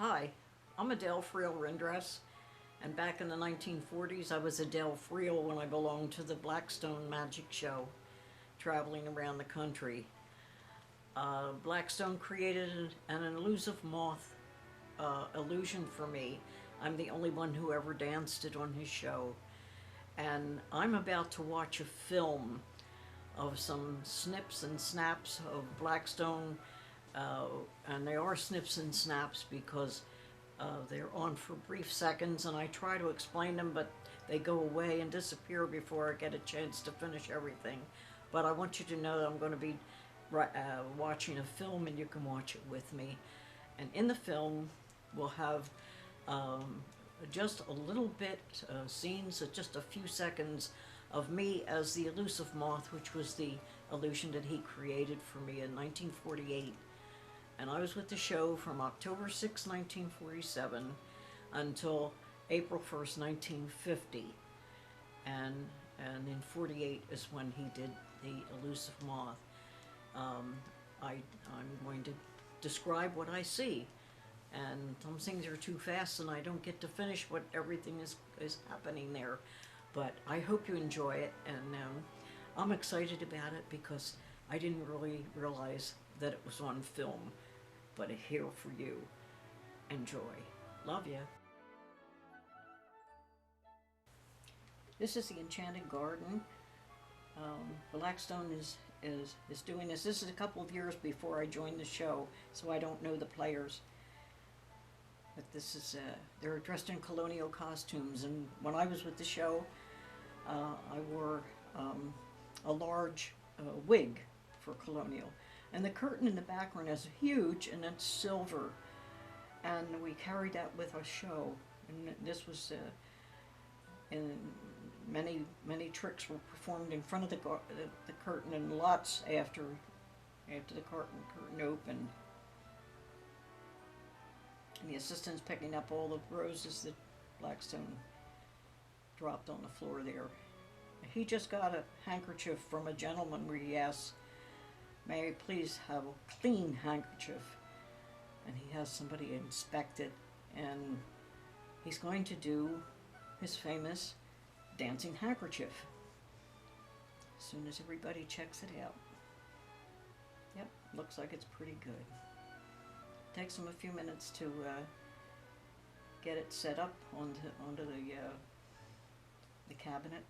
Hi, I'm Adele Friel Rhindress, and back in the 1940s I was Adele Friel when I belonged to the Blackstone Magic Show, traveling around the country. Blackstone created an elusive moth illusion for me. I'm the only one who ever danced it on his show. And I'm about to watch a film of some snips and snaps of Blackstone, and they are snips and snaps because they're on for brief seconds, and I try to explain them, but they go away and disappear before I get a chance to finish everything. But I want you to know that I'm going to be watching a film, and you can watch it with me. And in the film, we'll have just a little bit scenes, just a few seconds of me as the elusive moth, which was the illusion that he created for me in 1948. And I was with the show from October 6, 1947 until April 1st, 1950. And in 48 is when he did the elusive moth. I'm going to describe what I see. And some things are too fast and I don't get to finish what everything is happening there. But I hope you enjoy it, and I'm excited about it because I didn't really realize that it was on film. But here for you. Enjoy. Love ya. This is the Enchanted Garden. Blackstone is doing this. This is a couple of years before I joined the show, so I don't know the players. But this is, they're dressed in colonial costumes, and when I was with the show, I wore a large wig for colonial. And the curtain in the background is huge, and it's silver. And we carried that with our show. And this was, and many tricks were performed in front of the curtain, and lots after the curtain opened. And the assistant's picking up all the roses that Blackstone dropped on the floor there. He just got a handkerchief from a gentleman where he asked, "May I please have a clean handkerchief?" And he has somebody inspect it, and he's going to do his famous dancing handkerchief as soon as everybody checks it out. Yep, looks like it's pretty good. Takes him a few minutes to get it set up onto the cabinet.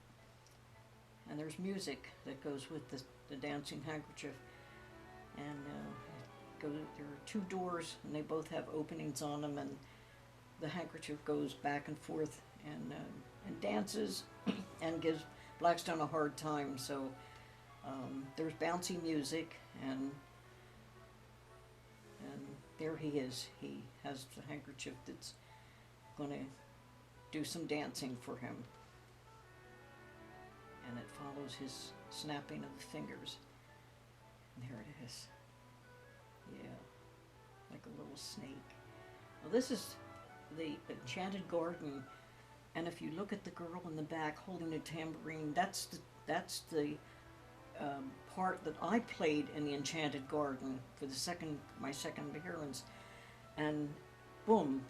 And there's music that goes with the dancing handkerchief. And there are two doors, and they both have openings on them, and the handkerchief goes back and forth and dances and gives Blackstone a hard time. So there's bouncy music, and there he is. He has the handkerchief that's going to do some dancing for him. And it follows his snapping of the fingers. And there it is. Yeah, like a little snake. Well, this is the Enchanted Garden, and if you look at the girl in the back holding a tambourine, that's the part that I played in the Enchanted Garden for my second appearance. And boom,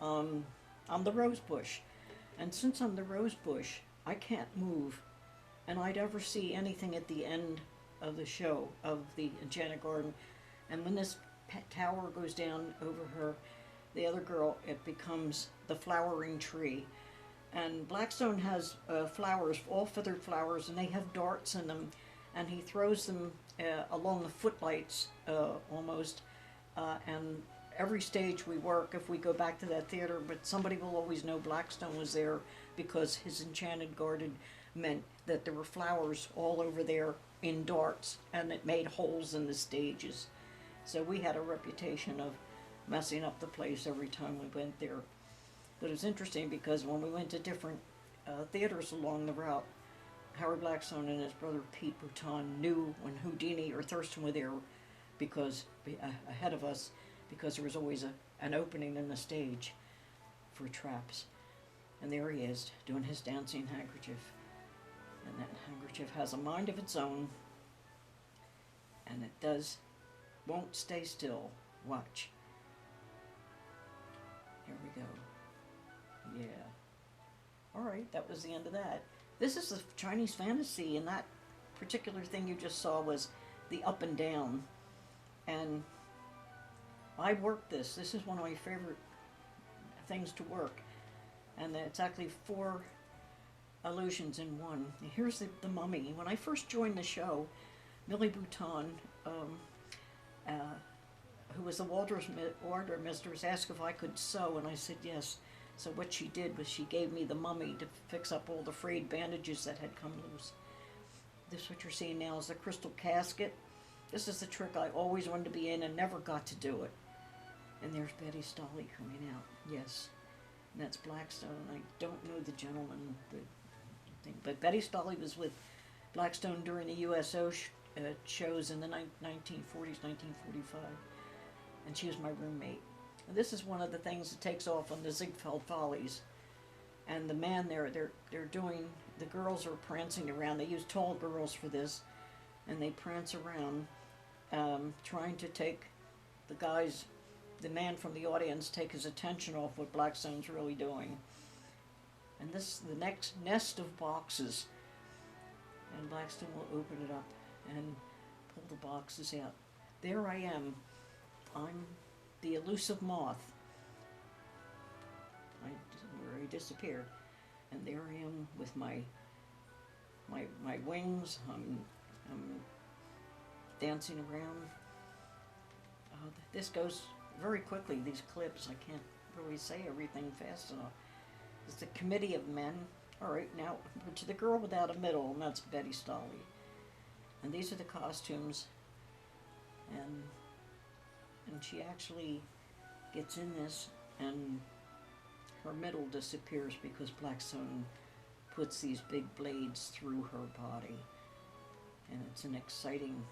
I'm the rose bush. And since I'm the rose bush, I can't move, and I'd ever see anything at the end of the show of the Enchanted Garden. And when this tower goes down over her, the other girl, it becomes the flowering tree. And Blackstone has flowers, all feathered flowers, and they have darts in them, and he throws them along the footlights almost. And every stage we work, if we go back to that theater, but somebody will always know Blackstone was there because his Enchanted Garden meant that there were flowers all over there in darts, and it made holes in the stages. So we had a reputation of messing up the place every time we went there. But it was interesting because when we went to different theaters along the route, Harry Blackstone and his brother Pete Bouton knew when Houdini or Thurston were there because ahead of us, because there was always an opening in the stage for traps. And there he is, doing his dancing handkerchief. And that handkerchief has a mind of its own, and it won't stay still. Watch. Yeah. All right, that was the end of that. This is the Chinese fantasy, and that particular thing you just saw was the up and down. And I worked this. This is one of my favorite things to work. And it's actually 4 illusions in one. Here's the mummy. When I first joined the show, Millie Bouton, uh, who was the wardrobe mistress, asked if I could sew, and I said yes. So what she did was she gave me the mummy to fix up all the frayed bandages that had come loose. This, what you're seeing now, is the crystal casket. This is the trick I always wanted to be in and never got to do it. And there's Betty Stolley coming out. Yes. And that's Blackstone. I don't know the gentleman, the thing, but Betty Stolley was with Blackstone during the USO shows in the 1940s, 1945. And she was my roommate. And this is one of the things that takes off on the Ziegfeld Follies. And the man they're doing, the girls are prancing around. They use tall girls for this. And they prance around trying to take the man from the audience, take his attention off what Blackstone's really doing. And this is the next nest of boxes. And Blackstone will open it up and pull the boxes out. There I am. I'm the Elusive Moth. Where I disappeared. And there I am with my wings. I'm dancing around. This goes very quickly, these clips. I can't really say everything fast enough. It's the Committee of Men. All right, now to the girl without a middle, and that's Betty Stolley. And these are the costumes. And she actually gets in this, and her middle disappears because Blackstone puts these big blades through her body. And it's an exciting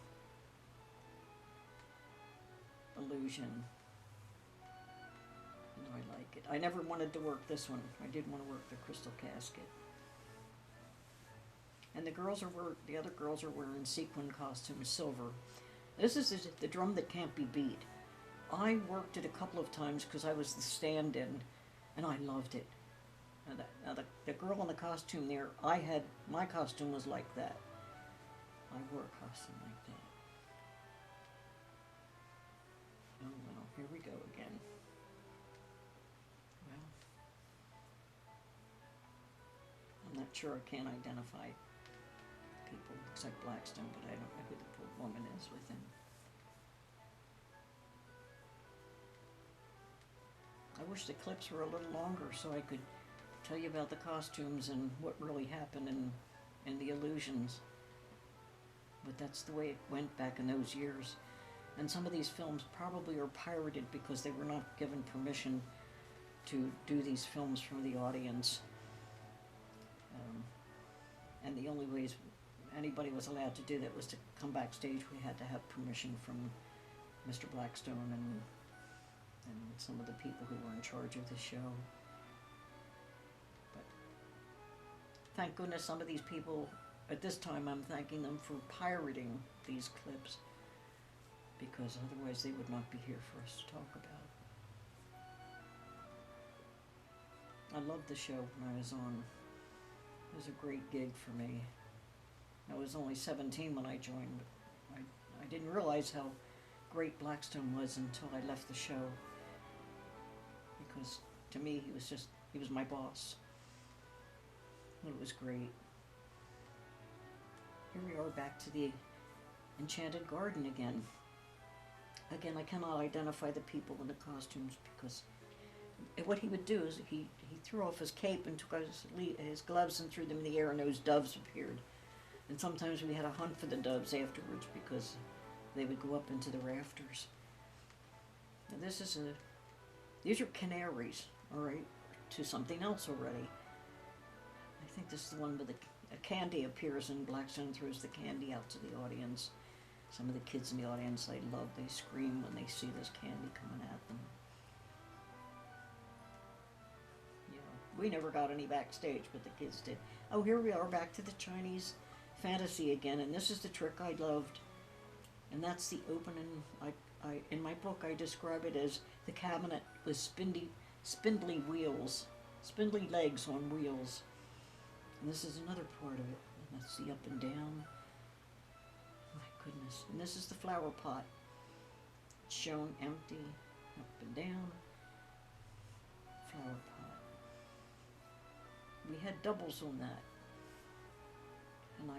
illusion. And I like it. I never wanted to work this one. I did want to work the crystal casket. And the other girls are wearing sequin costumes, silver. This is the drum that can't be beat. I worked it a couple of times because I was the stand-in, and I loved it. Now the girl in the costume there, my costume was like that. I wore a costume like that. Oh well, here we go again. Well, I'm not sure I can identify people except Blackstone, but I don't know who the poor woman is with him. I wish the clips were a little longer so I could tell you about the costumes and what really happened in the illusions. But that's the way it went back in those years. And some of these films probably are pirated because they were not given permission to do these films from the audience. And the only ways anybody was allowed to do that was to come backstage. We had to have permission from Mr. Blackstone and some of the people who were in charge of the show. But thank goodness some of these people, at this time I'm thanking them for pirating these clips, because otherwise they would not be here for us to talk about. I loved the show when I was on. It was a great gig for me. I was only 17 when I joined, but I didn't realize how great Blackstone was until I left the show. Because to me, he was my boss. It was great. Here we are back to the Enchanted Garden again. Again, I cannot identify the people in the costumes because what he would do is he threw off his cape and took out his gloves and threw them in the air, and those doves appeared. And sometimes we had a hunt for the doves afterwards because they would go up into the rafters. Now these are canaries, all right, to something else already. I think this is the one where a candy appears and Blackstone throws the candy out to the audience. Some of the kids in the audience, they scream when they see this candy coming at them. Yeah, we never got any backstage, but the kids did. Oh, here we are back to the Chinese fantasy again, and this is the trick I loved. And that's the opening. In my book, I describe it as the cabinet with spindly wheels. spindly legs on wheels. And this is another part of it. And that's the up and down. My goodness. And this is the flower pot. It's shown empty, up and down. Flower pot. We had doubles on that. And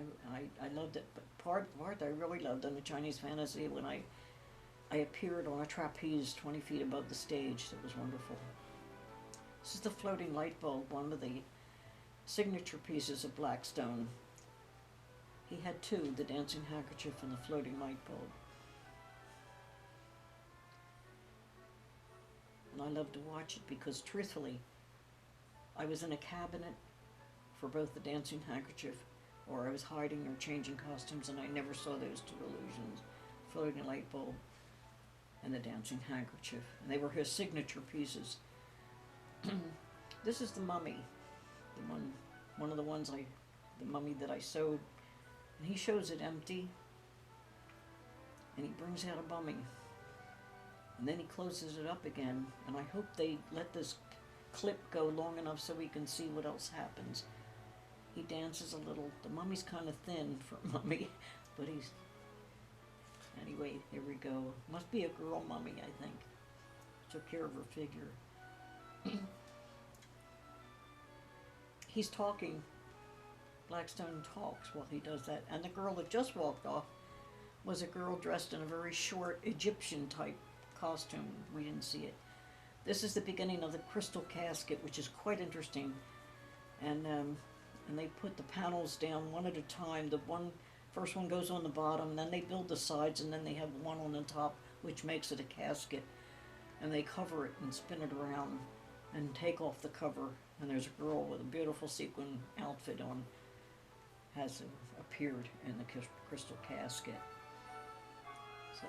I loved it. But part I really loved on the Chinese Fantasy when I appeared on a trapeze 20 feet above the stage. That was wonderful. This is the floating light bulb, one of the signature pieces of Blackstone. He had two, the dancing handkerchief and the floating light bulb. And I loved to watch it because, truthfully, I was in a cabinet for both the dancing handkerchief, or I was hiding or changing costumes, and I never saw those two illusions, floating light bulb and the dancing handkerchief. And they were his signature pieces. This is the mummy, one of the ones the mummy that I sewed. And he shows it empty, and he brings out a mummy. And then he closes it up again, and I hope they let this clip go long enough so we can see what else happens. He dances a little. The mummy's kind of thin for a mummy, but he's... Anyway, here we go. Must be a girl mummy, I think. Took care of her figure. He's talking. Blackstone talks while he does that. And the girl that just walked off was a girl dressed in a very short Egyptian type costume. We didn't see it. This is the beginning of the crystal casket, which is quite interesting. And they put the panels down one at a time. The first one goes on the bottom, then they build the sides, and then they have one on the top, which makes it a casket. And they cover it and spin it around and take off the cover. And there's a girl with a beautiful sequin outfit on, has appeared in the crystal casket. So